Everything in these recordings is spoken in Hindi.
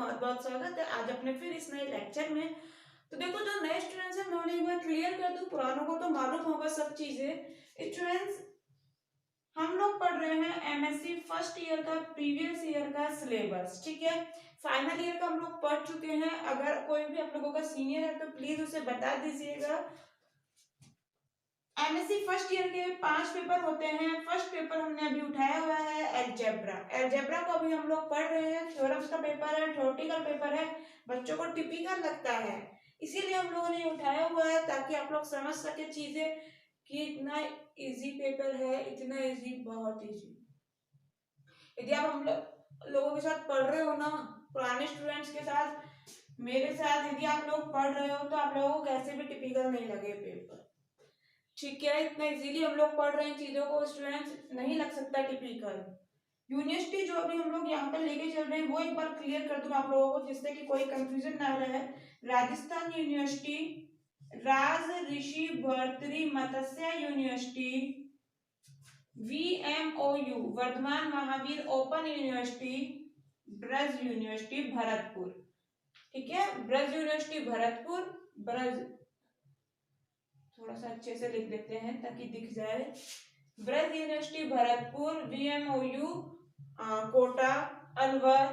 बहुत बहुत स्वागत है आज अपने फिर इस नए लेक्चर में। तो देखो, जो नए स्टूडेंट्स हैं मैं उन्हें एक बार क्लियर कर दूं, पुरानों को तो मालूम होगा सब चीजें। स्टूडेंट्स, हम लोग पढ़ रहे हैं एमएससी फर्स्ट ईयर का प्रीवियस ईयर का सिलेबस, ठीक है। फाइनल ईयर का हम लोग पढ़ चुके हैं। अगर कोई भी आप लोगों का सीनियर है तो प्लीज उसे बता दीजिएगा। एमएससी फर्स्ट ईयर के 5 पेपर होते हैं। फर्स्ट पेपर हमने अभी उठाया हुआ है एलजेब्रा। एलजेब्रा को अभी हम लोग पढ़ रहे हैं। थ्योरम्स का पेपर है, थ्योरेटिकल पेपर है, बच्चों को टिपिकल लगता है, इसीलिए हम लोगों ने उठाया हुआ है ताकि आप लोग समझ सके चीजें कि इतना इजी पेपर है, इतना इजी, बहुत इजी। यदि आप हम लोगों के साथ पढ़ रहे हो ना, पुराने स्टूडेंट्स के साथ, मेरे साथ यदि आप लोग पढ़ रहे हो तो आप लोगों को कैसे भी टिपिकल नहीं लगे पेपर, ठीक है। इतना इजीली हम लोग पढ़ रहे हैं चीजों को, स्टूडेंट्स नहीं लग सकता टिपिकल। यूनिवर्सिटी जो अभी हम लोग यहाँ पर लेके चल रहे हैं वो एक बार क्लियर कर दूं आप लोगों को, जिससे कि कोई कंफ्यूजन ना रहे। Rajasthan university, Raj Rishi Bhartri Matsya university, VMOU Vardhman Mahaveer open university, Braj university Bharatpur, ठीक है। ब्रज यूनिवर्सिटी भरतपुर, ब्रज थोड़ा सा अच्छे से लिख देते हैं ताकि दिख जाए। Braj university Bharatpur, VMOU Kota, Alwar,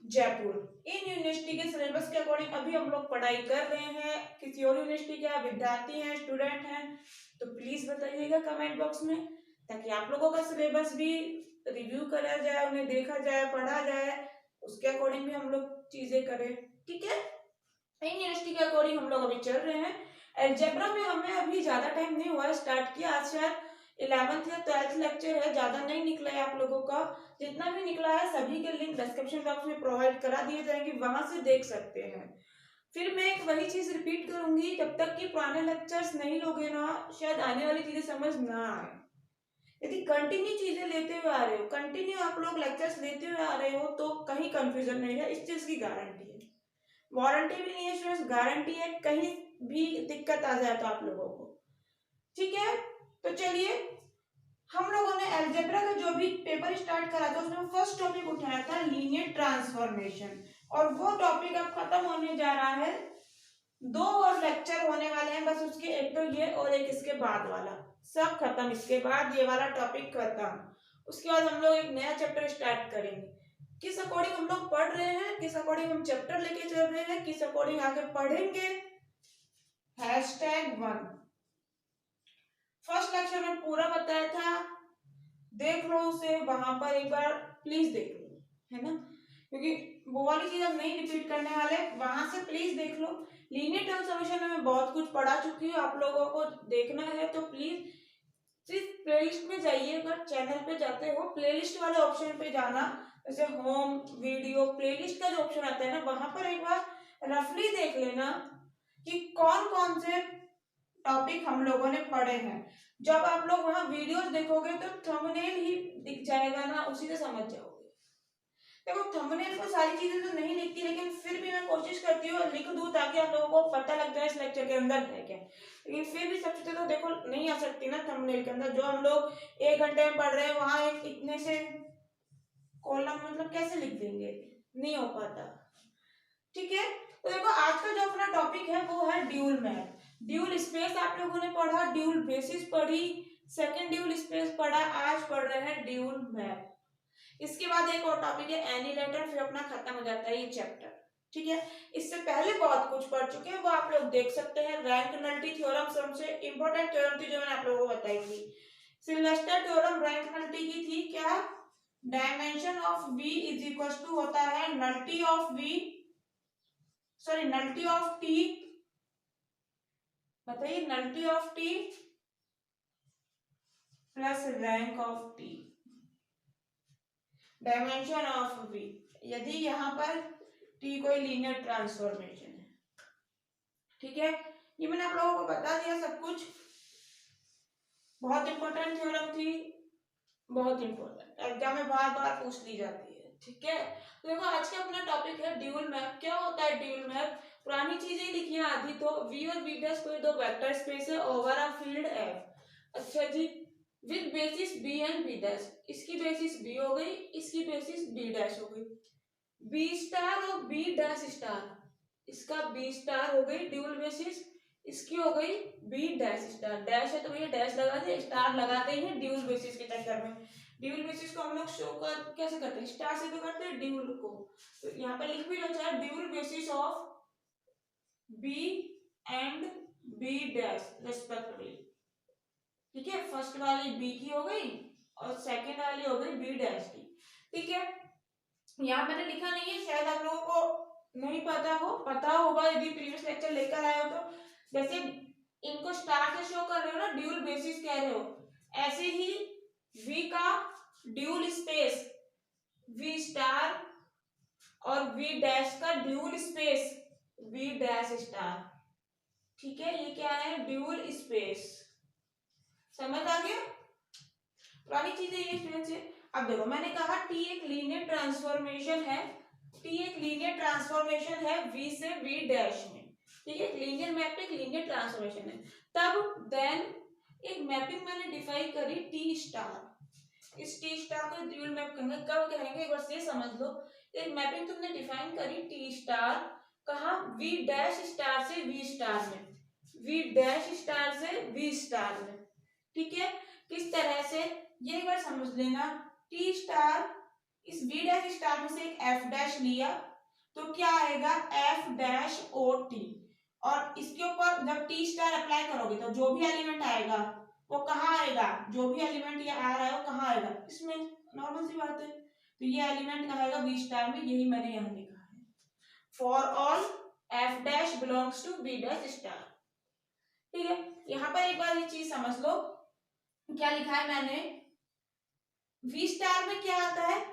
Jaipur. इन यूनिवर्सिटी के सिलेबस के अकॉर्डिंग अभी हम लोग पढ़ाई कर रहे हैं। किसी और यूनिवर्सिटी के विद्यार्थी हैं, स्टूडेंट हैं, तो प्लीज बताइएगा कमेंट बॉक्स में, ताकि आप लोगों का सिलेबस भी रिव्यू करा जाए, उन्हें देखा जाए, पढ़ा जाए, उसके अकॉर्डिंग भी हम लोग चीजें करें, ठीक है। इन यूनिवर्सिटी के अकॉर्डिंग हम लोग अभी चल रहे हैं। एल्जेब्रा में हमें अभी ज्यादा टाइम नहीं हुआ है, स्टार्ट किया आज शायद 11th या 12th लेक्चर है, ज्यादा नहीं निकला है आप लोगों का। जितना भी निकला है सभी के लिंक डिस्क्रिप्शन बॉक्स में प्रोवाइड करा दिए जाएंगे, वहां से देख सकते हैं। फिर मैं एक वही चीज रिपीट करूंगी, जब तक कि पुराने लेक्चर्स नहीं लोगे ना, शायद आने वाली चीजें समझ ना आए। यदि कंटिन्यू चीजें लेते हुए आ रहे हो, कंटिन्यू आप लोग लेक्चर्स लेते हुए आ रहे हो, तो कहीं कंफ्यूजन नहीं है, इस चीज की गारंटी है। वारंटी भी नहीं है स्टूडेंट्स, गारंटी है, कहीं भी दिक्कत आ जाए तो आप लोगों को, ठीक है। तो चलिए, हम लोगों ने अलजेब्रा का जो भी पेपर स्टार्ट करा था उसमें फर्स्ट टॉपिक उठाया था लीनियर ट्रांसफॉर्मेशन, और वो टॉपिक अब खत्म होने जा रहा है। 2 और लेक्चर होने वाले हैं बस उसके, एक तो ये और एक इसके बाद वाला, सब खत्म। इसके बाद ये वाला टॉपिक खत्म, उसके बाद हम लोग एक नया चैप्टर स्टार्ट करेंगे। किस अकॉर्डिंग हम लोग पढ़ रहे हैं, किस अकॉर्डिंग हम चैप्टर लेके चल रहे हैं, किस अकॉर्डिंग आगे पढ़ेंगे, #1 फर्स्ट लेक्चर में पूरा बताया था, देख लो उसे, वहां पर एक बार प्लीज देख लो, है ना, क्योंकि वो वाली चीज हम नहीं रिपीट करने वाले, वहां से प्लीज देख लो। लीनियर ट्रांसफॉर्मेशन में मैं बहुत कुछ पढ़ा चुकी हूँ, आप लोगों को देखना है तो प्लीज सिर्फ प्लेलिस्ट में जाइए। अगर चैनल पे जाते हो प्लेलिस्ट वाले ऑप्शन पे जाना, जैसे होम वीडियो प्लेलिस्ट का जो ऑप्शन आता है ना, वहां पर एक बार रफली देख लेना कि कौन कौन से टॉपिक हम लोगों ने पढ़े हैं। जब आप लोग वहां वीडियोस देखोगे तो थंबनेल ही दिख जाएगा ना, उसी से समझ जाओगे। देखो, थंबनेल पर सारी चीजें तो नहीं लिखती, लेकिन फिर भी मैं कोशिश करती हूँ लिख दूं ताकि आप लोगों को पता लग जाए इस लेक्चर के अंदर है क्या। लेकिन फिर भी सब चीजें तो देखो नहीं आ सकती ना थंबनेल के अंदर। जो हम लोग 1 घंटे में पढ़ रहे हैं वहां एक इतने से कॉलम मतलब कैसे लिख देंगे, नहीं हो पाता, ठीक है। तो देखो, आज का जो अपना टॉपिक है वो है ड्यूल मैप। ड्यूल स्पेस आप लोगों ने पढ़ा, ड्यूल बेसिस पढ़ी, सेकंड ड्यूल स्पेस पढ़ा, आज पढ़ रहे हैं ड्यूल मैप। इसके बाद एक और टॉपिक है एनीलेटर, फिर अपना खत्म हो जाता है ये चैप्टर, ठीक है। इससे पहले बहुत कुछ पढ़ चुके हैं, वो आप लोग देख सकते हैं। रैंक नल्टी थ्योरम सबसे इंपॉर्टेंट थ्योरम थी जो मैंने आप लोगों को बताई थी। सिलेस्टर थ्योरम रैंक नल्टी की थी, क्या, dimension of V is equal to होता है nullity of V, sorry nullity of T, बताइए, nullity of T plus rank of T, dimension of V, यदि यहाँ पर T कोई लीनियर ट्रांसफॉर्मेशन है, ठीक है। ये मैंने आप लोगों को बता दिया सब कुछ। बहुत इंपॉर्टेंट थ्योरम थी, बहुत इंपॉर्टेंट, एग्जाम में बार बार पूछ ली जाती है, ठीक है। तो देखो, आज का अपना टॉपिक है ड्यूल मैप। क्या होता है ड्यूल मैप, पुरानी चीजें लिखी है आधी तो। V और V' कोई 2 वेक्टर स्पेस है ओवर अ फील्ड F, अच्छा जी, with basis B and B', इसकी बेसिस B हो गई, इसकी बेसिस B' हो गई, बी स्टार और बी डैश स्टार, इसका बी स्टार हो गई ड्यूल बेसिस, इसकी हो गई बी डैश स्टार। डैश है तो भैया डैश लगा दे, स्टार लगाते ही हैं ड्यूल बेसिस के चक्कर में। ड्यूल बेसिस को हम लोग शो कर कैसे करते हैं, स्टार से तो करते हैं ड्यूल को, तो यहाँ पे लिख भी लो चाहे dual basis of B and B dash respectively. ठीक है, फर्स्ट वाली बी की हो गई और सेकेंड वाली हो गई बी डैश की। ठीक है, यहाँ मैंने लिखा नहीं है, शायद आप लोगों को नहीं पता हो, पता होगा यदि प्रीवियस लेक्चर लेकर आए हो तो। जैसे इनको स्टार से शो कर रहे हो ना, ड्यूल बेसिस कह रहे हो, ऐसे ही V का ड्यूल स्पेस V स्टार और V डैश का dual space V dash star. ठीक है, ये क्या है, ड्यूल स्पेस। समझ आ गया, पुरानी चीजें ये स्टूडेंट्स है। अब देखो मैंने कहा T एक लीनियर ट्रांसफॉर्मेशन है, T एक लीनियर ट्रांसफॉर्मेशन है V से V डैश में। ठीक है, लीनियर मैप पे एक लीनियर ट्रांसफॉर्मेशन है। तब देन एक मैपिंग मैंने डिफाइन करी T स्टार। इस T स्टार को ड्यूल मैप कहेंगे, कब कहेंगे एक बार से समझ लो। एक मैपिंग तुमने डिफाइन करी T स्टार, कहा V डैश स्टार से V स्टार में, V डैश स्टार से V स्टार में। ठीक है, किस तरह से ये एक बार समझ लेना। T स्टार इस V डैश स्टार में से एक F डैश लिया तो क्या आएगा F डैश ओ टी, और इसके ऊपर जब T स्टार अप्लाई करोगे तो जो भी एलिमेंट आएगा वो कहाँ आएगा, जो भी एलिमेंट ये आ रहा है वो कहाँ आएगा, इसमें। नॉर्मल सी बात है, तो ये एलिमेंट कहाँ आएगा, V स्टार में। यही मैंने यहाँ लिखा है, for all F dash belongs to V dash star. ठीक है, यहाँ पर एक बार ये चीज समझ लो, क्या लिखा है मैंने, V स्टार में क्या आता है,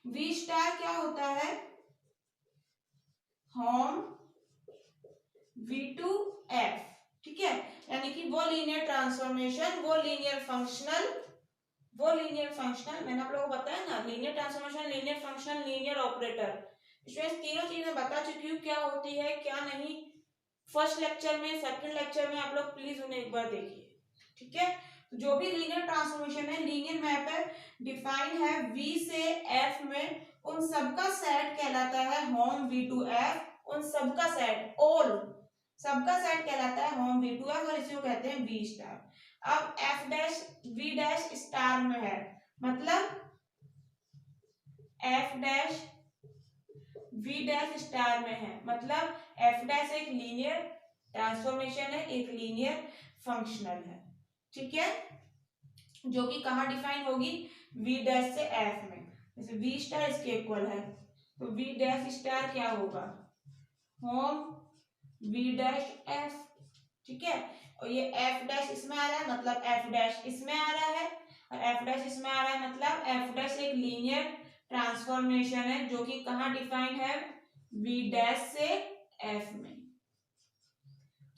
V स्टार क्या होता है, होम V2F। ठीक है, यानी कि वो लीनियर ट्रांसफॉर्मेशन, वो लीनियर फंक्शनल मैंने आप लोगों को बताया ना, linear transformation, linear functional, linear operator, इसमें तीनों चीजें बता चुकी हूँ क्या होती है क्या नहीं। फर्स्ट लेक्चर में, सेकंड लेक्चर में आप लोग प्लीज उन्हें एक बार देखिए। ठीक है, जो भी लीनियर ट्रांसफॉर्मेशन है, लीनियर मैप है, डिफाइन है V से F में, उन सबका सेट कहलाता है होम V2F। उन सबका सेट, ऑल सबका सेट कहलाता है होम V2F, और इसी को कहते हैं V स्टार। अब F dash V dash star में है, मतलब F dash V dash star में है, मतलब F डैश एक लीनियर ट्रांसफॉर्मेशन है, एक लीनियर फंक्शनल है। ठीक है, जो कि कहाँ डिफाइन होगी, V डैश से F में। जैसे V स्टार इसके इक्वल है, तो V डैश स्टार क्या होगा, होम V डैश F। ठीक है, और ये F डैश इसमें आ रहा है, मतलब F डैश इसमें आ रहा है, और F डैश इसमें आ रहा है, मतलब F डैश एक लीनियर ट्रांसफॉर्मेशन है, जो कि कहाँ डिफाइन है, V डैश से F में।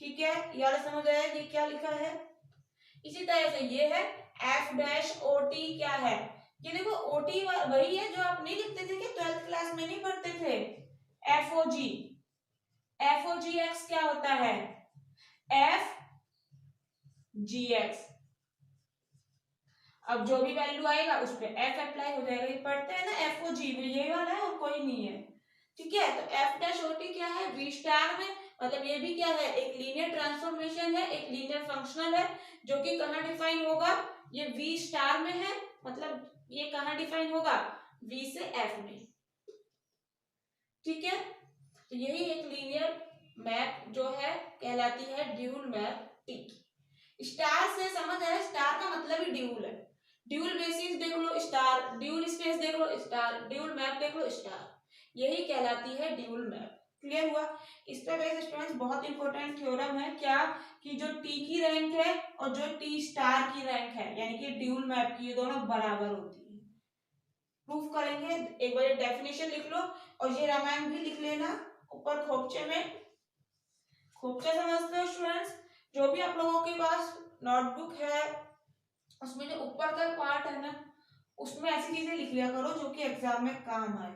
ठीक है, यार समझ आया ये क्या लिखा है। इसी तरह से ये है F डैश ओ टी, क्या है ये देखो, ओ टी वही है जो आप नहीं लिखते थे क्या, 12th क्लास में नहीं पढ़ते थे, FOG। FOGX क्या होता है, FGX। अब जो भी वैल्यू आएगा उस पर F अप्लाई हो जाएगा, ये पढ़ते हैं ना FOG, यही वाला है और कोई नहीं है। ठीक है, तो F डैश ओ टी क्या है, V स्टार में, मतलब ये भी क्या है, एक लीनियर ट्रांसफॉर्मेशन है, एक लीनियर फंक्शनल है, जो कि कहाँ डिफाइन होगा, ये V स्टार में है, मतलब ये कहाँ डिफाइन होगा, V से F में। ठीक है, तो यही एक लीनियर मैप जो है कहलाती है ड्यूल मैप T। स्टार से समझ आया, स्टार का मतलब ही ड्यूल है, ड्यूल बेसिस देख लो स्टार, ड्यूल स्पेस देख लो स्टार, ड्यूल मैप देख लो स्टार, यही कहलाती है ड्यूल मैप। क्लियर हुआ। इस पे बेस्ड स्टूडेंट्स बहुत इंपॉर्टेंट थ्योरम है क्या, कि जो T की रैंक है और जो T स्टार की रैंक है, यानी कि ड्यूल मैप की, ये दोनों बराबर होती है। प्रूफ करेंगे, एक बार डेफिनेशन लिख लो, और ये रामायण भी लिख लेना ऊपर खोपचे में। खोपचा समझते हो स्टूडेंट्स, जो भी आप लोगों के पास नोटबुक है उसमें जो ऊपर का पार्ट है ना, उसमें ऐसी चीजें लिख लिया करो जो कि एग्जाम में काम आए।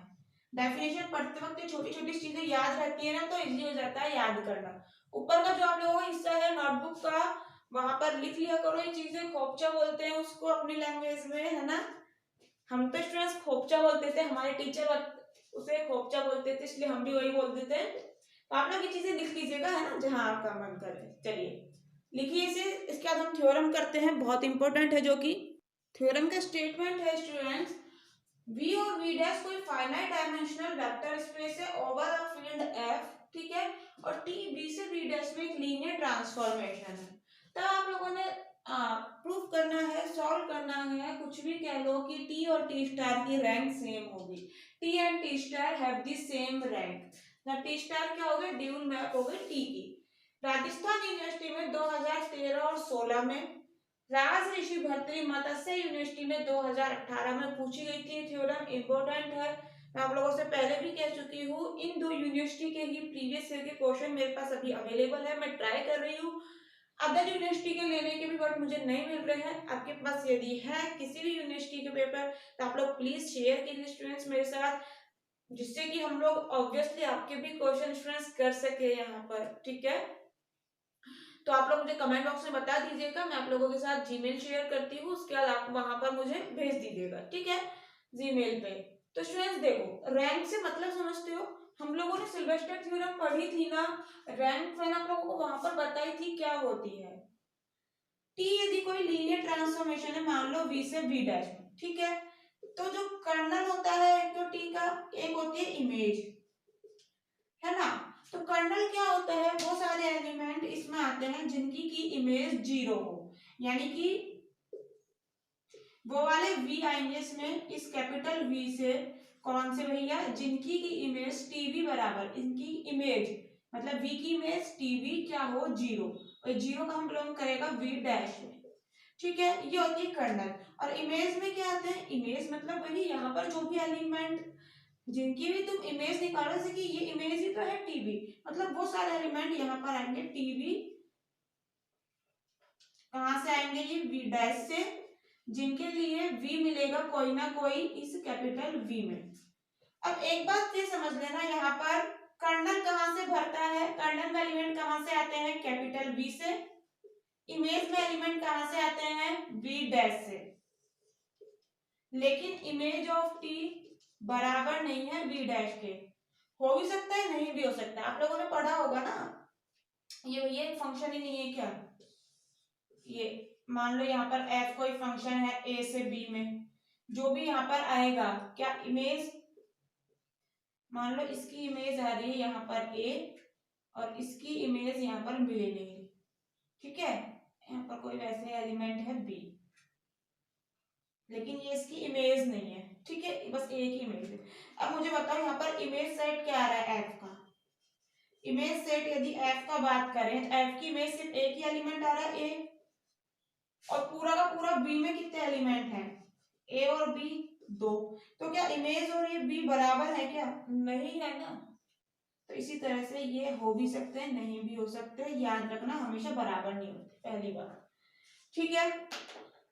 डेफिनेशन पढ़ते वक्त छोटी छोटी चीजें याद रहती है ना, तो इजी हो जाता है याद करना। ऊपर का जो आप लोगों का हिस्सा है नोटबुक का, वहां पर लिख लिया करो ये चीजें, खोपचा बोलते हैं उसको अपनी लैंग्वेज में, है ना। हम तो स्टूडेंट्स खोपचा बोलते थे, हमारे टीचर उसे खोपचा बोलते थे, इसलिए हम भी वही बोल देते हैं। तो आप लोग ये चीजें लिख लीजिएगा, है ना, जहां आपका मन करे। चलिए लिखिए इसे। इसके बाद हम थ्योरम करते हैं, बहुत इंपॉर्टेंट है, जो कि थ्योरम का स्टेटमेंट है स्टूडेंट्स, V और V डैश कोई फाइनाइट डायमेंशनल वेक्टर स्पेस है ओवर अ फील्ड F, ठीक है, और T B से B डैश में एक लीनियर ट्रांसफॉर्मेशन है। तब आप लोगों ने प्रूफ करना है, सॉल्व करना है, कुछ भी कह लो कि T और T स्टार की रैंक सेम होगी। T and T star have the same rank. ना T स्टार क्या हो गया, ड्यूल मैप हो गई T की। राजस्थान यूनिवर्सिटी में 2013 और 16 में, राज ऋषि भर्तृ मत्स्य यूनिवर्सिटी में 2018 में पूछी गई थी। थ्योरम इंपॉर्टेंट है, मैं आप लोगों से पहले भी कह चुकी हूँ। इन दो यूनिवर्सिटी के ही प्रीवियस ईयर के क्वेश्चन मेरे पास अभी अवेलेबल है, मैं ट्राई कर रही हूँ अदर यूनिवर्सिटी के लेने के भी, बट मुझे नहीं मिल रहे हैं। आपके पास यदि है किसी भी यूनिवर्सिटी के पेपर, तो आप लोग प्लीज शेयर कीजिए स्टूडेंट्स मेरे साथ, जिससे कि हम लोग ऑब्वियसली आपके भी क्वेश्चन स्टूडेंट्स कर सके यहाँ पर, ठीक है। तो आप लोग मुझे कमेंट बॉक्स में बता दीजिएगा, मैं आप लोगों के साथ जीमेल शेयर करती हूँ, उसके बाद आप वहां पर मुझे भेज दीजिएगा, ठीक है, जीमेल पे। तो स्टूडेंट्स देखो, रैंक से मतलब समझते हो, हम लोगों ने सिल्वेस्टर थ्योरम पढ़ी थी ना, रैंक मैंने आप लोगों को वहां पर बताई थी क्या होती है। टी यदि कोई लीनियर ट्रांसफॉर्मेशन है, मान लो V से V डैश में, ठीक है, तो जो कर्नल होता है एक तो टी का, एक होती है इमेज, है ना। तो कर्नल क्या होता है, वो सारे एलिमेंट इसमें आते हैं जिनकी की इमेज 0 हो, यानी कि वो वाले V आएंगे इसमें, इस कैपिटल V से, कौन से भैया, जिनकी की इमेज टीवी बराबर, इनकी इमेज मतलब V की इमेज टीवी क्या हो 0, और 0 का हम बिलोंग करेगा V डैश में, ठीक है। ये होती है कर्नल। और इमेज में क्या आते हैं, इमेज मतलब वही यहाँ पर जो भी एलिमेंट जिनकी भी तुम इमेज निकालो, जैसे कि ये इमेज ही तो है टीवी, मतलब वो सारे एलिमेंट यहाँ पर आएंगे टीवी, कहां से आएंगे, ये V डैश से, जिनके लिए V मिलेगा कोई ना कोई इस कैपिटल V में। अब एक बात ये समझ लेना, यहाँ पर कर्नल कहां से भरता है, कर्नल में एलिमेंट कहां से आते हैं, कैपिटल V से, इमेज में एलिमेंट कहां से आते हैं, V डैश से। लेकिन इमेज ऑफ T बराबर नहीं है V डैश के, हो भी सकता है नहीं भी हो सकता है, आप लोगों ने पढ़ा होगा ना, ये फंक्शन ही नहीं है क्या, ये मान लो यहाँ पर f कोई फंक्शन है a से b में, जो भी यहाँ पर आएगा, क्या इमेज, मान लो इसकी इमेज आ रही है यहाँ पर a और इसकी इमेज यहाँ पर मिले नहीं, ठीक है, यहाँ पर कोई वैसे एलिमेंट है b, लेकिन ये इसकी इमेज नहीं है, ठीक है, बस एक ही इमेज है। अब मुझे बताओ यहाँ पर इमेज सेट क्या आ रहा है, f का इमेज सेट, यदि f का बात करें तो f की इमेज सिर्फ एक ही एलिमेंट आ रहा है a, और पूरा का पूरा B में कितने एलिमेंट हैं, A और B 2, तो क्या इमेज और ये B बराबर है क्या, नहीं है ना। तो इसी तरह से ये हो भी सकते हैं, नहीं भी हो सकते, याद रखना हमेशा बराबर नहीं होते, पहली बात, ठीक है।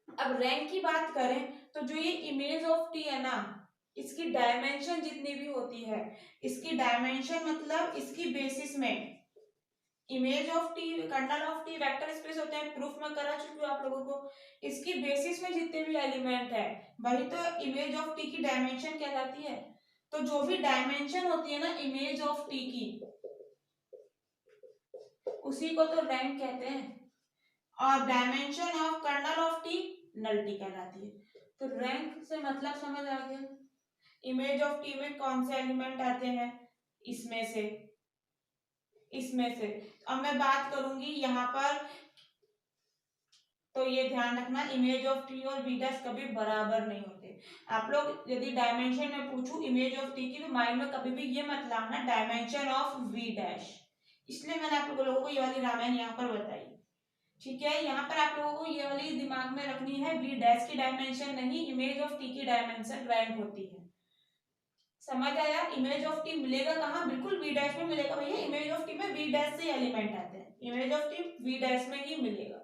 अब रैंक की बात करें तो जो ये इमेज ऑफ टी है ना, इसकी डायमेंशन जितनी भी होती है, इसकी डायमेंशन मतलब इसकी बेसिस में, image of T, kernel of T vector space होते हैं, प्रूफ में करा चुकी हूँ आप लोगों को। इसकी बेसिस में जितने भी एलिमेंट है, वही तो इमेज ऑफ टी की डायमेंशन कहलाती है। तो जो भी डायमेंशन होती है ना इमेज ऑफ टी की, उसी को तो रैंक कहते हैं, और dimension of kernel of T nullity कहलाती है। तो रैंक से मतलब समझ आ गया, इमेज ऑफ टी में कौन से एलिमेंट आते हैं, इसमें से, इसमें से। अब मैं बात करूंगी यहाँ पर, तो ये ध्यान रखना, इमेज ऑफ टी और वी डैश कभी बराबर नहीं होते। आप लोग यदि डायमेंशन में पूछूं इमेज ऑफ टी की, तो माइंड में कभी भी ये मत लाना डायमेंशन ऑफ वी डैश, इसलिए मैंने आप लोगों को ये वाली रामायण यहाँ पर बताई, ठीक है। यहाँ पर आप लोगों को ये वाली दिमाग में रखनी है, वी डैश की डायमेंशन नहीं, इमेज ऑफ टी की डायमेंशन रैंक होती है, समझ आया। इमेज ऑफ टी मिलेगा कहाँ, बिल्कुल वी डैश में मिलेगा भैया, इमेज ऑफ टी में वी डैश से एलिमेंट आते हैं, image of T V dash में ही मिलेगा,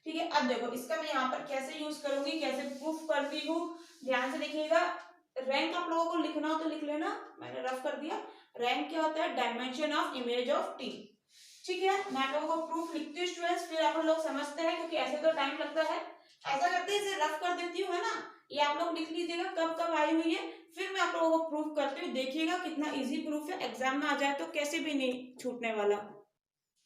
ठीक है। अब देखो इसका मैं यहाँ पर कैसे यूज करूंगी, कैसे प्रूफ करती हूँ, ध्यान से देखिएगा। रैंक आप लोगों को लिखना हो तो लिख लेना, मैंने रफ कर दिया। रैंक क्या होता है, dimension of image of T, ठीक है। मैं आप लोगों को प्रूफ लिखती हूँ स्टूडेंट्स, फिर आप लोग समझते हैं, क्योंकि ऐसे तो टाइम लगता है, ऐसा करते हैं इसे रफ कर देती हूँ, है ना, ये आप लोग लिख लीजिएगा कब कब आई हुई है, फिर मैं आप लोगों को प्रूफ करती हूँ। देखिएगा कितना इजी प्रूफ है, एग्जाम में आ जाए तो कैसे भी नहीं छूटने वाला।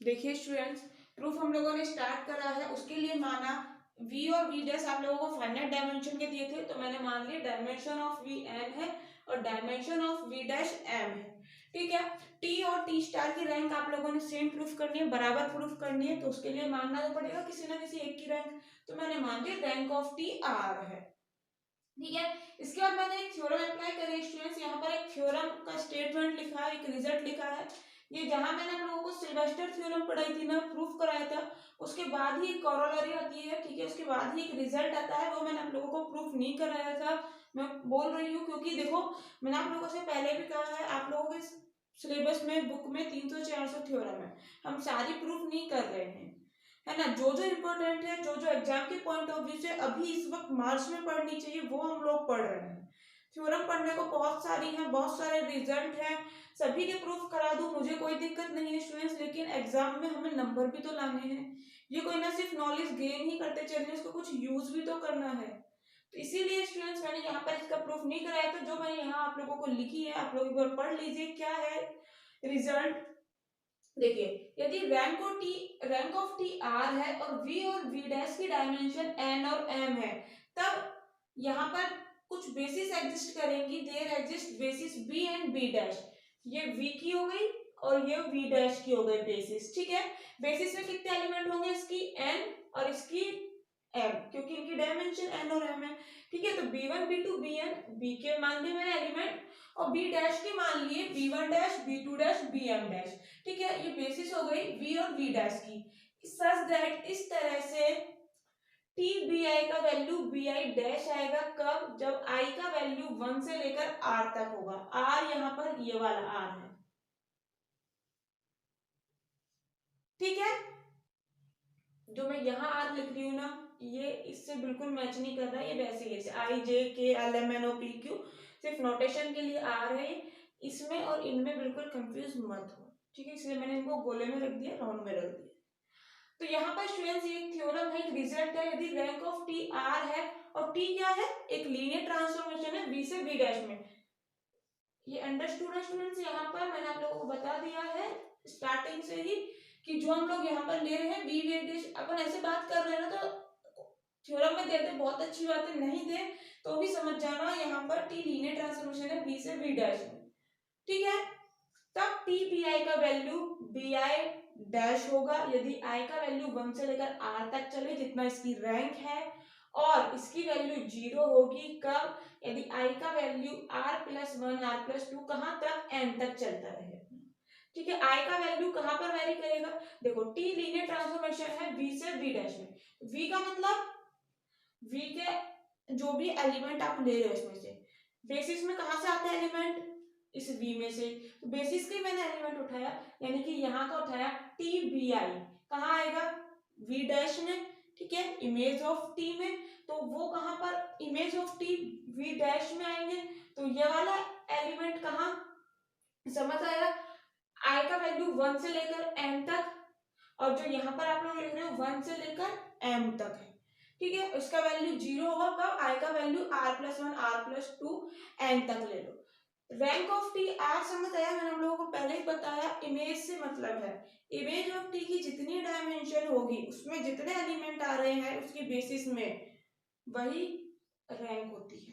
देखिए स्टूडेंट्स, प्रूफ हम लोगों ने स्टार्ट करा है। उसके लिए माना v और v डैश आप लोगों को फाइनाइट डायमेंशन के दिए थे, तो मैंने मान लिया डायमेंशन ऑफ v n है और dimension of v dash m है। ठीक है, t और t स्टार की रैंक आप लोगों ने सेम प्रूफ करनी है, बराबर प्रूफ करनी है, तो उसके लिए मानना तो पड़ेगा किसी ना किसी एक की रैंक। तो मैंने मान लिया रैंक ऑफ t r है। ठीक है, इसके बाद मैंने एक थ्योरम अप्लाई करी स्टूडेंट्स। यहाँ पर एक थ्योरम का स्टेटमेंट लिखा है, एक रिजल्ट लिखा है। ये जहां मैंने आप लोगों को सिल्वेस्टर थ्योरम पढ़ाई थी ना, प्रूफ कराया था, उसके बाद ही कॉरोलरी आती है। ठीक है, उसके बाद ही एक रिजल्ट आता है, वो मैंने आप लोगों को प्रूफ नहीं कराया था। मैं बोल रही हूँ क्योंकि देखो मैंने आप लोगों से पहले भी कहा है, आप लोगों के सिलेबस में बुक में 300-400 थ्योरम है, हम सारी प्रूफ नहीं कर रहे हैं, है ना। जो जो इम्पोर्टेंट है, जो जो एग्जाम के पॉइंट ऑफ व्यू से अभी इस वक्त मार्च में पढ़नी चाहिए, वो हम लोग पढ़ रहे हैं। थ्योरम पढ़ने को बहुत सारी हैं, बहुत सारे रिजल्ट हैं, सभी के प्रूफ करा दूं, मुझे कोई दिक्कत नहीं है स्टूडेंट्स, लेकिन एग्जाम में हमें नंबर भी तो लाने हैं। ये कोई ना सिर्फ नॉलेज गेन ही करते चलिए, उसको कुछ यूज भी तो करना है। तो इसीलिए स्टूडेंट्स मैंने यहाँ पर इसका प्रूफ नहीं कराया। तो जो मैंने यहाँ आप लोगों को लिखी है, आप लोग एक बार पढ़ लीजिए क्या है रिजल्ट। देखिए, यदि रैंक ऑफ टी आर है और वी डैश की डायमेंशन एन और एम है, तब यहाँ पर कुछ बेसिस एग्जिस्ट करेंगी। There exist basis B and B dash. ये वी की हो गई और ये वी डैश की हो गई बेसिस। ठीक है, बेसिस में कितने एलिमेंट होंगे, इसकी एन और इसकी एम, क्योंकि इनकी डायमेंशन एन और एम है। ठीक है, तो b1 b2 bn, बी के मान लिए मैंने एलिमेंट, और बी डैश के मान लिए b1 dash b2 dash bm dash. ठीक है, ये बेसिस हो गई v और v डैश की। सच दैट इस तरह से टी बी आई का वैल्यू बी आई डैश आएगा कब, जब i का वैल्यू 1 से लेकर r तक होगा। r यहाँ पर ये वाला r है। ठीक है, जो मैं यहाँ r लिख रही हूँ ना, ये इससे बिल्कुल मैच नहीं कर रहा है, ये वैसे ही I J K L M N O P Q, सिर्फ नोटेशन के लिए r है। इसमें और इनमें बिल्कुल कंफ्यूज मत हो। ठीक है, इसलिए मैंने इनको गोले में रख दिया, राउंड में रख दिया। तो यहाँ पर स्टूडेंट्स ये थ्योरम है, एक रिजल्ट है। यदि रैंक ऑफ टी आर है और टी क्या है, एक लीनियर ट्रांसफॉर्मेशन है वी से वी डैश में। ये अंडरस्टूड है स्टूडेंट्स। यहाँ पर मैंने आप लोगों को बता दिया है स्टार्टिंग से ही कि जो हम लोग यहाँ पर ले रहे हैं वी वी डैश, अपन ऐसे बात कर रहे हैं ना, तो थ्योरम में देते बहुत अच्छी बात है, नहीं दे तो भी समझ जाना यहाँ पर टी लीनियर ट्रांसफॉर्मेशन है वी से वी डैश में। ठीक है, तब टी बी आई का वैल्यू बी आई डैश होगा यदि आई का वैल्यू 1 से लेकर आर तक चले, जितना इसकी रैंक है, और इसकी वैल्यू 0 होगी कब, यदि आई का वैल्यू r+1 r+2 कहां तक, n तक चलता रहे। ठीक है, आई का वैल्यू कहां पर वेरी करेगा, देखो टी लीनियर ट्रांसफॉर्मेशन है v से v डैश में। v का मतलब v के जो भी एलिमेंट आप ले रहे हो इसमें से, बेसिस में कहां से आते हैं एलिमेंट, इस v में से। तो बेसिस के मैंने एलिमेंट उठाया, यानी कि यहाँ का उठाया टी बी आई, कहाँ आएगा, v डैश में। ठीक है, इमेज ऑफ t में, तो वो कहाँ पर image of t v dash में आएंगे। तो ये वाला एलिमेंट कहाँ, समझ आएगा, i का वैल्यू 1 से लेकर n तक, और जो यहाँ पर आप लोग लिख रहे हो 1 से लेकर m तक है। ठीक है, उसका वैल्यू 0 होगा कब, i का वैल्यू r+1 r+2 n तक ले लो। रैंक ऑफ टी आर समझ आया, मैंने हम लोगों को पहले ही बताया, इमेज से मतलब है इमेज ऑफ टी की जितनी डायमेंशन होगी, उसमें जितने एलिमेंट आ रहे हैं उसकी बेसिस में, वही रैंक होती है।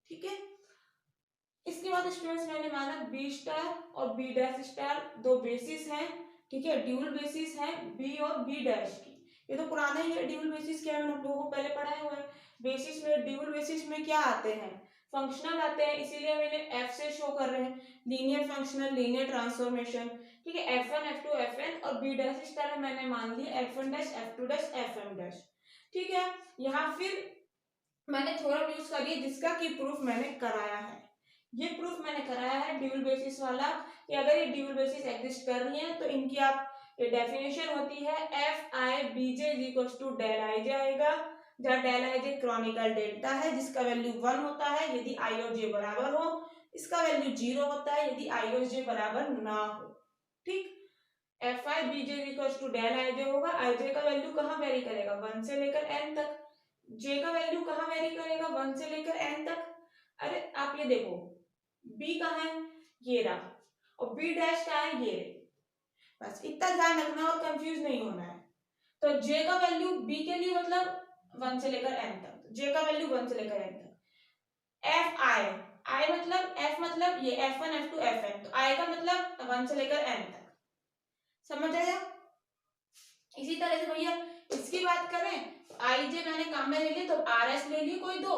ठीक है, इसके बाद स्टूडेंट्स मैंने माना बी स्टार और बी डैश स्टार दो बेसिस हैं। ठीक है, ड्यूल बेसिस है बी और बी डैश की। ये तो पुराना ही है, ड्यूल बेसिस क्या है हम लोगों को पहले पढ़ाए हुए हैं। बेसिस में, ड्यूल बेसिस में क्या आते हैं, फंक्शनल आते हैं, इसीलिए मैंने एफ से शो कर रहे हैं, लीनियर फंक्शनल, लीनियर ट्रांसफॉर्मेशन। ठीक है, F1 F2 Fn और बी डैश स्टार मैंने मान लिया F1 dash F2 dash Fm dash. ठीक है, यहाँ फिर मैंने थ्योरम यूज करी जिसका की प्रूफ मैंने कराया है। ये प्रूफ मैंने कराया है ड्यूल बेसिस वाला, कि अगर ये ड्यूल बेसिस एग्जिस्ट कर रही है तो इनकी आप ये डेफिनेशन होती है F I B J del I J आएगा, जहाँ del I J Kronecker delta है जिसका वैल्यू 1 होता है यदि आई और जे बराबर हो, इसका वैल्यू 0 होता है यदि आई और जे बराबर ना हो। ठीक, F I B J del I J होगा, आई जे का वैल्यू कहाँ वेरी करेगा, 1 से लेकर n तक। जे का वैल्यू कहाँ वेरी करेगा, 1 से लेकर n तक। अरे आप ये देखो, b कहाँ है, ये रहा, और b डैश कहाँ है, ये रही। बस इतना ध्यान रखना और कंफ्यूज नहीं होना है। तो j का वैल्यू b के लिए मतलब 1 से लेकर n तक, j का वैल्यू 1 से लेकर n तक। f i मतलब f मतलब ये f1 f2 fn, तो i का मतलब 1 से लेकर n तक। समझ आया? इसी तरह से भैया इसकी बात करें तो आई जे मैंने काम में ले ली, तो आर एस ले ली कोई दो,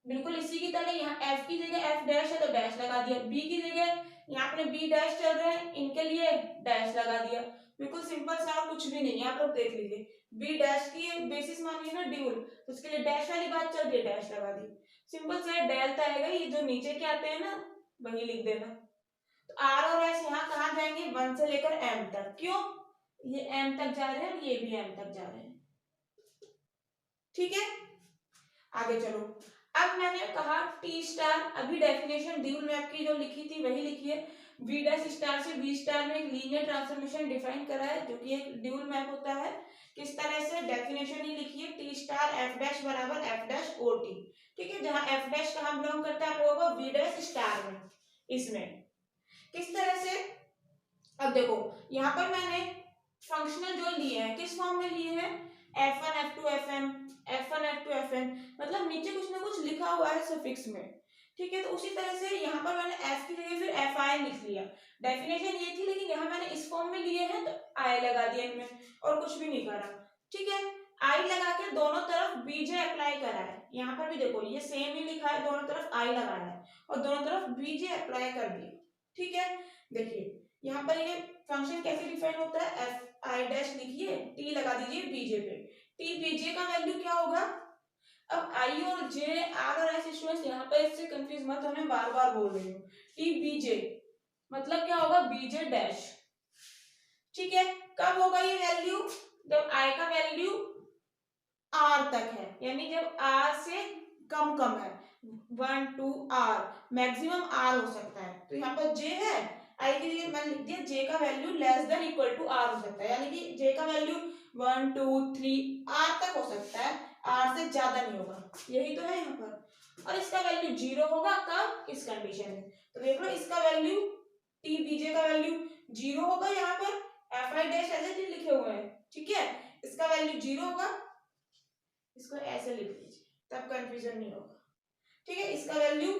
बिल्कुल इसी की तरह यहाँ एफ की जगह एफ डैश है तो डैश लगा दिया, बी की जगह यहाँ अपने बी डैश चल रहे हैं, इनके लिए डैश लगा दिया। बिल्कुल सिंपल सा, और कुछ भी नहीं है, आप लोग देख लीजिए। बी डैश की बेसिस मानिए ना ड्यूल, तो उसके लिए डैश वाली बात चल रही है, डैश लगा दी। सिंपल सा डेल्टा आएगा, ये जो नीचे के आते हैं ना वही लिख देना। तो आर और एस यहाँ कहाँ जाएंगे, 1 से लेकर एम तक। क्यों, ये एम तक जा रहे हैं और ये भी एम तक जा रहे हैं। ठीक है, आगे चलो। अब मैंने कहा टी स्टार, अभी डेफिनेशन ड्यूल मैप की जो लिखी थी वही लिखी है। वी डैश स्टार से वी स्टार में एक लीनियर ट्रांसफॉर्मेशन डिफाइन करा है, जो कि एक ड्यूल मैप होता है। किस तरह से, डेफिनेशन ही लिखी है, टी स्टार एफ डैश बराबर एफ डैश ओ टी। ठीक है, जहां एफ डैश कहां बिलोंग करता है आप लोगों को, वी डैश स्टार में। इसमें किस तरह से, अब देखो यहाँ पर मैंने फंक्शनल जो लिए हैं किस फॉर्म में लिए हैं, f1 f2 fn, f1 f2 fn, मतलब नीचे कुछ ना कुछ लिखा हुआ है सफिक्स में। ठीक है, तो उसी तरह से यहाँ पर मैंने f की जगह फिर fi लिख लिया। डेफिनेशन ये थी, लेकिन यहाँ मैंने इस फॉर्म में लिए हैं तो i लगा दिया इनमें, और कुछ भी नहीं करा। ठीक है, i लगा के दोनों तरफ bj अप्लाई करा है। यहाँ पर भी देखो ये सेम ही लिखा है, दोनों तरफ i लगाया है और दोनों तरफ bj अप्लाई कर दिया। ठीक है, देखिए यहाँ पर ये फंक्शन कैसे डिफाइन होता है, एफ आई डैश लिखिए, टी लगा दीजिए बीजे पे, टी बीजे का वैल्यू क्या होगा। अब आई और जे आर और एस स्टूडेंट्स यहाँ पर इससे कंफ्यूज मत होने, बार बार बोल रही हूँ, टी बीजे मतलब क्या होगा, बीजे डैश। ठीक है, कब होगा ये वैल्यू, जब आई का वैल्यू आर तक है, यानी जब आर से कम कम है, 1 2 आर, मैक्सिमम आर हो सकता है। तो यहाँ पर जे है, आई के लिए मैंने लिख दिया जे का value less than equal to R हो सकता है, यानी कि जे का वैल्यू 1 2 3 आर तक हो सकता है, आर से ज्यादा नहीं होगा, यही तो है यहाँ पर। और इसका वैल्यू 0 होगा कब, इस कंडीशन में। तो देख लो इसका वैल्यू टी बीजे का वैल्यू 0 होगा, यहाँ पर F I dash as it is लिखे हुए हैं। ठीक है, इसका वैल्यू 0 होगा, इसको ऐसे लिख लीजिए तब कंफ्यूजन नहीं होगा। ठीक है, इसका वैल्यू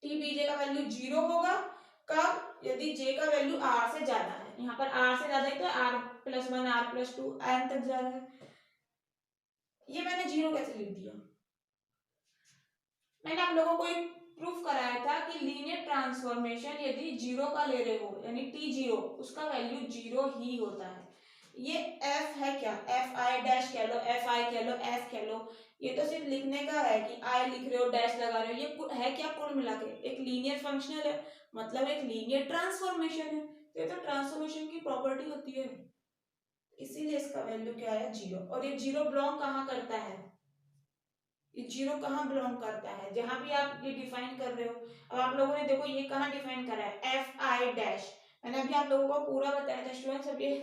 टी बीजे का वैल्यू 0 होगा कब, यदि जे का वैल्यू आर से ज्यादा है। यहाँ पर आर से ज्यादा है तो R plus 1 R plus 2 N तक जा रहा है। ये मैंने 0 कैसे लिख दिया, मैंने आप लोगों को एक प्रूफ कराया था कि लीनियर ट्रांसफॉर्मेशन यदि 0 का ले रहे हो, यानी टी 0, उसका वैल्यू 0 ही होता है। ये f है क्या, एफ आई डैश कह लो, एफ आई कह लो, एफ कह लो, ये तो सिर्फ लिखने का है कि आई लिख रहे हो, डैश लगा रहे हो, ये है क्या, कुल मिला के एक लीनियर फंक्शनल है, मतलब एक लीनियर ट्रांसफॉर्मेशन है। तो ये तो ट्रांसफॉर्मेशन की प्रॉपर्टी होती है, इसीलिए इसका वैल्यू क्या है, 0। और ये 0 बिलोंग कहाँ करता है, ये 0 कहाँ बिलोंग करता है, जहां भी आप ये डिफाइन कर रहे हो। अब आप लोगों ने देखो ये कहाँ डिफाइन करा है, एफ आई डैश, मैंने अभी आप लोगों को पूरा बताया था स्टूडेंट्स। अब ये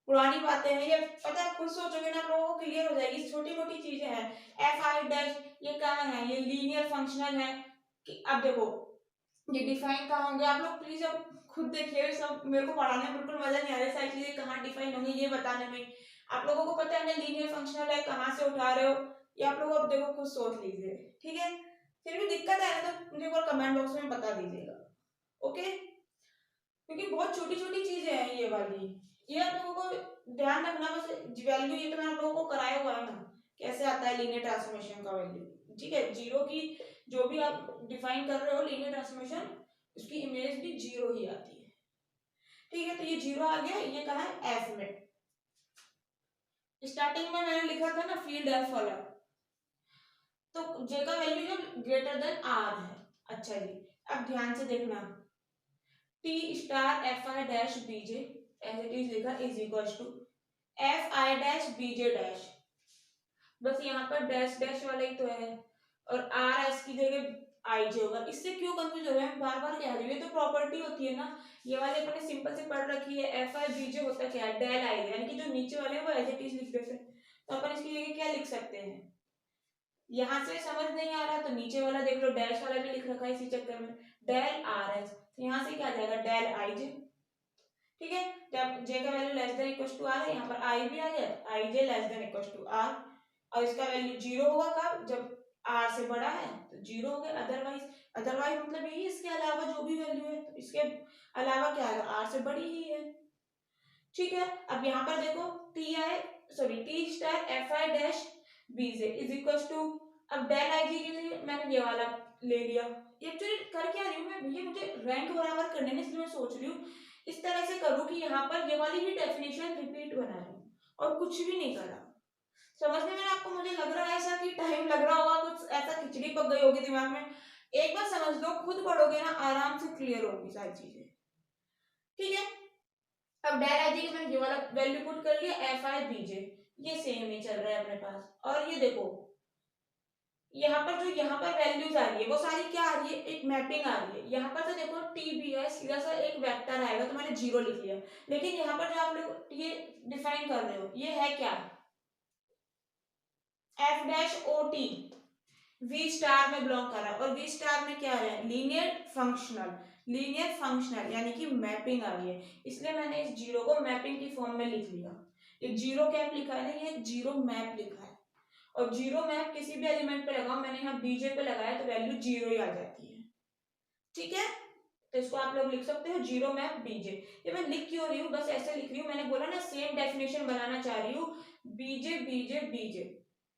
पुरानी बातें हैं, ये पता है, खुद सोचोगे ना आप लोगों को क्लियर हो जाएगी, छोटी मोटी चीजें हैं। एफ आई डैश ये कहाँ है, ये लीनियर फंक्शनल है। कि अब देखो ये डिफाइन कहाँ होंगे, आप लोग प्लीज अब खुद देखिए, सब मेरे को पढ़ाने में बिल्कुल मजा नहीं आ रहा है, सारी चीजें कहाँ डिफाइन होंगी ये बताने में। आप लोगों को पता है ना लीनियर फंक्शनल है, कहाँ से उठा रहे हो, ये आप लोग अब देखो खुद सोच लीजिए। ठीक है, फिर भी दिक्कत है ना तो मुझे एक बार कमेंट बॉक्स में बता दीजिएगा, ओके, क्योंकि बहुत छोटी छोटी चीजें हैं ये वाली, ये आप लोगों को ध्यान रखना। बस वैल्यू ये तो मैं आप लोगों को कराया हुआ है ना, कैसे आता है लीनियर ट्रांसफॉर्मेशन का वैल्यू। ठीक है, 0 की जो भी आप डिफाइन कर रहे हो लीनियर ट्रांसफॉर्मेशन, उसकी इमेज भी 0 ही आती है। ठीक है, तो ये 0 आ गया, ये कहा है एफ में। स्टार्टिंग में मैंने लिखा था ना फील्ड एफ वाला, तो जे का वैल्यू जो ग्रेटर देन आर है। अच्छा जी, अब ध्यान से देखना, T star F I dash B J as it is लिखा is equal to F I dash B J dash, बस यहाँ पर डैश डैश वाला ही तो है, और आर एस की जगह आई जे होगा। इससे क्यों कंफ्यूज हो रहे हैं, बार बार कह रही हूँ, ये तो प्रॉपर्टी होती है ना, ये वाले अपने सिंपल से पढ़ रखी है। एफ आई बीजे होता क्या है, डेल आई, यानी कि जो नीचे वाले हैं वो एज इट इज लिख देते हैं। तो अपन इसकी जगह क्या लिख सकते हैं, यहां से समझ नहीं आ रहा तो नीचे वाला देख लो, डैश वाला भी लिख रखा है इसी चक्कर में, डेल आर एच, तो यहां से क्या आ जाएगा डेल आई जे। ठीक है, जब जे का value less than equal to R है, यहाँ पर आई भी आ जाए, I J less than equal to R, और इसका वैल्यू जीरो होगा कब, जब आर से बड़ा है तो जीरो हो गया, अदरवाइज मतलब यही, इसके अलावा जो भी वैल्यू है तो इसके अलावा क्या है, आर से बड़ी ही है। ठीक है, अब यहाँ पर देखो T star F I dash B J is equal to, अब डेल आई जी के लिए मैंने ये वाला ले लिया, एक्चुअली कर क्या रही हूँ मैं भैया, मुझे रैंक बराबर करने ने, इसलिए मैं सोच रही हूँ इस तरह से करूँ कि यहाँ पर ये वाली ही डेफिनेशन रिपीट बना रही हूँ और कुछ भी नहीं करा। समझने में आपको मुझे लग रहा है ऐसा कि टाइम लग रहा होगा, कुछ ऐसा खिचड़ी पक गई होगी दिमाग में, एक बार समझ लो, खुद पढ़ोगे ना आराम से क्लियर होगी सारी चीजें। ठीक है, अब डेल आई जी के मैंने ये वाला वैल्यू पुट कर लिया, एफ आई बी जे, ये सेम ही चल रहा है अपने पास, और ये देखो यहाँ पर जो यहाँ पर वैल्यूज आ रही है वो सारी क्या आ रही है, एक मैपिंग आ रही है। यहाँ पर तो देखो टी बी है, सीधा सा एक वेक्टर आएगा तो मैंने जीरो लिख लिया, लेकिन यहाँ पर जो आप लोग ये डिफाइन कर रहे हो ये है क्या, F dash O T V star में बिलोंग कर रहा है, और वी स्टार में क्या है, लीनियर फंक्शनल यानी कि मैपिंग आ रही है, इसलिए मैंने इस जीरो को मैपिंग की फॉर्म में लिख लिया। एक जीरो कैप लिखा है ना, ये जीरो मैप लिखा है, और जीरो मैप किसी भी एलिमेंट पे लगाओ, मैंने यहाँ बीजे पे लगाया तो वैल्यू जीरो ही आ जाती है। ठीक है, तो इसको आप लोग लिख सकते हो जीरो मैप बीजे। ये मैं लिख क्यों रही हूँ, बस ऐसे लिख रही हूँ, मैंने बोला ना सेम डेफिनेशन बनाना चाह रही हूँ, बीजे बीजे बीजे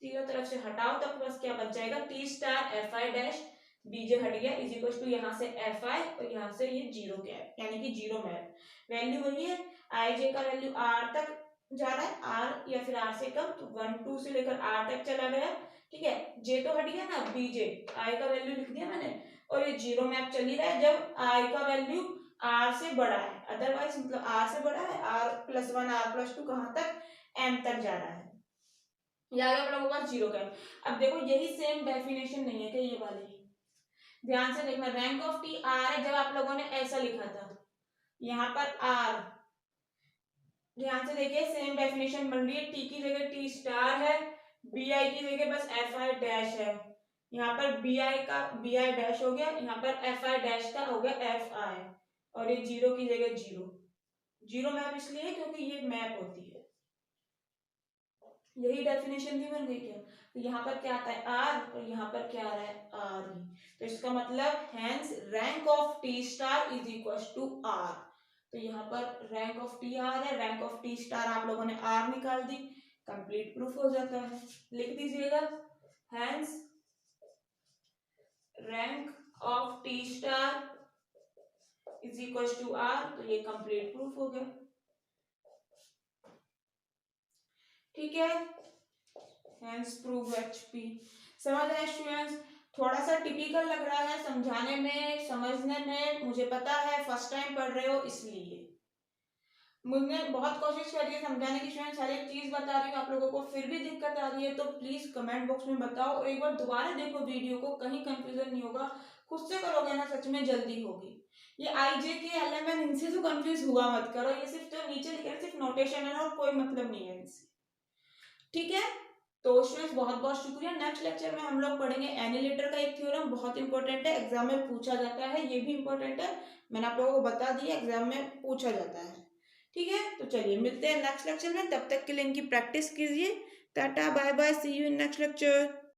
तीनों तरफ से हटाओ तब बस क्या बच जाएगा, T star F I dash B J हट गया इज इक्वल टू यहाँ से एफ आई और यहाँ से ये जीरो कैप यानी कि जीरो मैप, वैल्यू वही है, आई जे का वैल्यू आर तक जा रहा है, आर या फिर आर से कम, तो 1 2 से लेकर आर तक चला गया। ठीक है, जे तो हट गया ना, बीजे आई का वैल्यू लिख दिया मैंने, और ये जीरो मैप चल ही रहा है जब आई का वैल्यू आर से बड़ा है, अदरवाइज मतलब आर से बड़ा है, R plus one R plus two कहाँ तक, एम तक जा रहा है, याद आप लोगों के पास जीरो का है। अब देखो यही सेम डेफिनेशन नहीं है क्या, ये वाली ध्यान से देखना, रैंक ऑफ टी आर है, जब आप लोगों ने ऐसा लिखा था यहाँ पर आर, ध्यान से देखिए सेम डेफिनेशन बन रही है, टी की जगह टी स्टार है, बी आई की जगह बस एफ आई डैश है, यहाँ पर बी आई का बी आई डैश हो गया, यहाँ पर एफ आई डैश का हो गया एफ आई, और ये जीरो की जगह जीरो, जीरो मैप इसलिए क्योंकि ये मैप होती है, यही डेफिनेशन थी बन गई क्या, तो यहाँ पर क्या आता है आर और यहाँ पर क्या आ रहा है आर ही, तो इसका मतलब hence rank of T star is equal to R, तो यहाँ पर रैंक ऑफ टी आर है, रैंक ऑफ टी स्टार आप लोगों ने आर निकाल दी, कंप्लीट प्रूफ हो जाता है, लिख दीजिएगा hence rank of T star is equal to R, तो ये कंप्लीट प्रूफ हो गया। ठीक है, हैंस प्रूव एचपी, समझ रहे स्टूडेंट्स, थोड़ा सा टिपिकल लग रहा है समझाने में समझने में, मुझे पता है फर्स्ट टाइम पढ़ रहे हो, इसलिए मुझे बहुत कोशिश करी है समझाने की, स्टूडेंट्स हर एक चीज बता रही हूँ, आप लोगों को फिर भी दिक्कत आ रही है तो प्लीज कमेंट बॉक्स में बताओ, और एक बार दोबारा देखो वीडियो को, कहीं कंफ्यूजन नहीं होगा, खुद से करोगे ना सच में जल्दी होगी। ये आई J K L M N इनसे तो कंफ्यूज हुआ मत करो, ये सिर्फ जो नीचे लिखे सिर्फ नोटेशन है ना, और कोई मतलब नहीं है इनसे। ठीक है, तो स्टूडेंट्स बहुत बहुत शुक्रिया। नेक्स्ट लेक्चर में हम लोग पढ़ेंगे एनिलेटर का एक थ्योरम, बहुत इंपॉर्टेंट है, एग्जाम में पूछा जाता है, ये भी इंपॉर्टेंट है, मैंने आप लोगों को बता दिया एग्जाम में पूछा जाता है। ठीक है, तो चलिए मिलते हैं नेक्स्ट लेक्चर में, तब तक के लिए इनकी प्रैक्टिस कीजिए, tata bye bye, see you in next lecture.